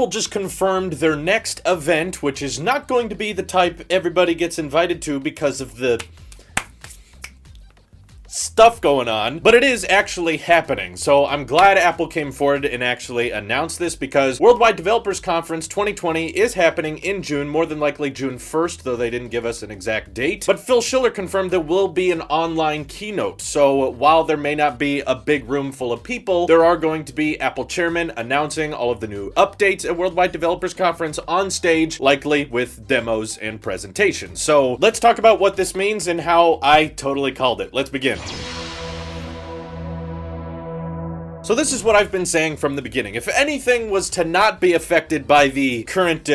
Apple just confirmed their next event, which is not going to be the type everybody gets invited to because of the stuff going on, but it is actually happening. So I'm glad Apple came forward and actually announced this, because Worldwide Developers Conference 2020 is happening in June, more than likely June 1st, though they didn't give us an exact date. But Phil Schiller confirmed there will be an online keynote. So while there may not be a big room full of people, there are going to be Apple chairmen announcing all of the new updates at Worldwide Developers Conference on stage, likely with demos and presentations. So let's talk about what this means and how I totally called it. Let's begin. So this is what I've been saying from the beginning. If anything was to not be affected by the current,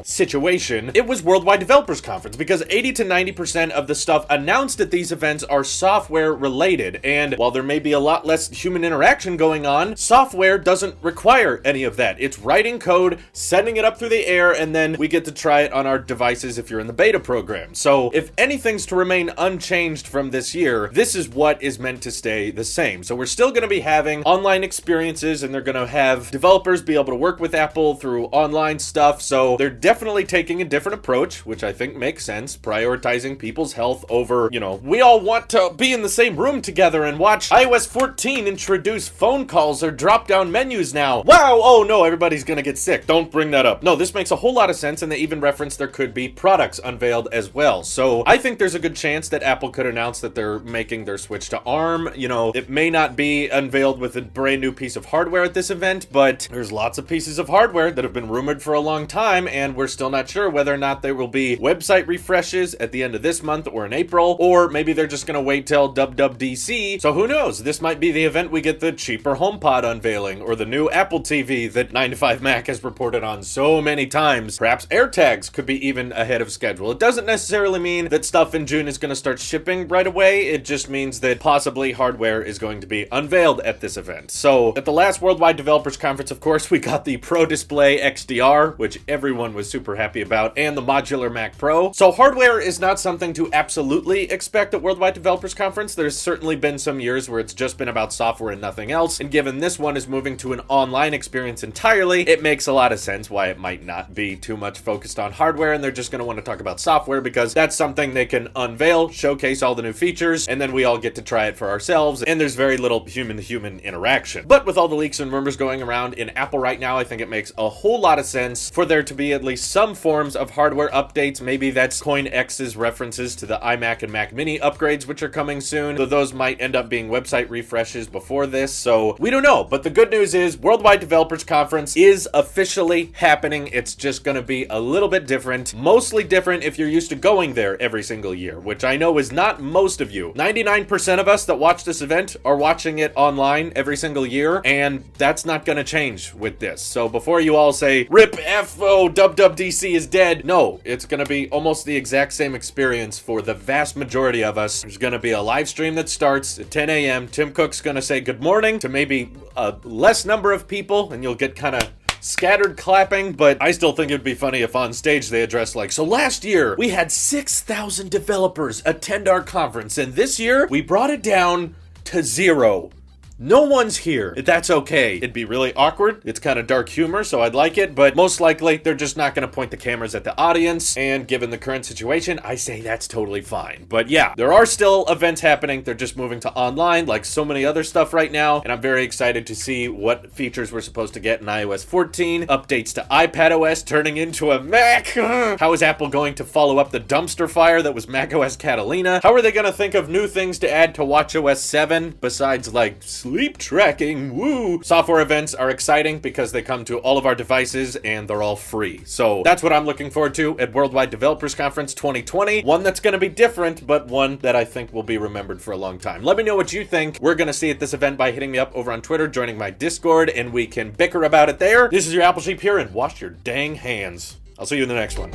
situation, it was Worldwide Developers Conference, because 80 to 90% of the stuff announced at these events are software related. And while there may be a lot less human interaction going on, software doesn't require any of that. It's writing code, sending it up through the air, and then we get to try it on our devices if you're in the beta program. So if anything's to remain unchanged from this year, this is what is meant to stay the same. So we're still going to be having online experiences, and they're going to have developers be able to work with Apple through online stuff. So they're definitely taking a different approach, which I think makes sense, prioritizing people's health over, we all want to be in the same room together and watch iOS 14 introduce phone calls or drop-down menus now. Wow, oh no, everybody's going to get sick. Don't bring that up. No, this makes a whole lot of sense, and they even reference there could be products unveiled as well. So I think there's a good chance that Apple could announce that they're making their switch to ARM. It may not be unveiled with a brand new piece of hardware at this event, but there's lots of pieces of hardware that have been rumored for a long time, and we're still not sure whether or not there will be website refreshes at the end of this month or in April, or maybe they're just going to wait till WWDC. So who knows? This might be the event we get the cheaper HomePod unveiling, or the new Apple TV that 9to5Mac has reported on so many times. Perhaps AirTags could be even ahead of schedule. It doesn't necessarily mean that stuff in June is going to start shipping right away. It just means that possibly hardware is going to be unveiled at this event. So at the last Worldwide Developers Conference, of course, we got the Pro Display XDR, which everyone was super happy about, and the modular Mac Pro. So hardware is not something to absolutely expect at Worldwide Developers Conference. There's certainly been some years where it's just been about software and nothing else, and given this one is moving to an online experience entirely, it makes a lot of sense why it might not be too much focused on hardware, and they're just going to want to talk about software, because that's something they can unveil, showcase all the new features, and then we all get to try it for ourselves, and there's very little human-to-human interaction. But with all the leaks and rumors going around in Apple right now, I think it makes a whole lot of sense for there to be at least some forms of hardware updates. Maybe that's CoinX's references to the iMac and Mac Mini upgrades, which are coming soon, though those might end up being website refreshes before this, so we don't know. But the good news is Worldwide Developers Conference is officially happening. It's just going to be a little bit different, mostly different if you're used to going there every single year, which I know is not most of you. 99% of us that watch this event are watching it online every single year, and that's not going to change with this. So before you all say, RIP FO, WWDC is dead, no, it's going to be almost the exact same experience for the vast majority of us. There's going to be a live stream that starts at 10 a.m. Tim Cook's going to say good morning to maybe a less number of people, and you'll get kind of scattered clapping, but I still think it'd be funny if on stage they address so last year we had 6,000 developers attend our conference, and this year we brought it down to 0. No one's here. That's okay. It'd be really awkward. It's kind of dark humor, so I'd like it, but most likely they're just not going to point the cameras at the audience, and given the current situation, I say that's totally fine. But yeah, there are still events happening. They're just moving to online like so many other stuff right now, and I'm very excited to see what features we're supposed to get in iOS 14, updates to iPadOS turning into a Mac. How is Apple going to follow up the dumpster fire that was macOS Catalina? How are they going to think of new things to add to watchOS 7 besides sleep tracking? Woo! Software events are exciting because they come to all of our devices and they're all free. So that's what I'm looking forward to at Worldwide Developers Conference 2020. One that's going to be different, but one that I think will be remembered for a long time. Let me know what you think we're going to see at this event by hitting me up over on Twitter, joining my Discord, and we can bicker about it there. This is your Apple Sheep here, and wash your dang hands. I'll see you in the next one.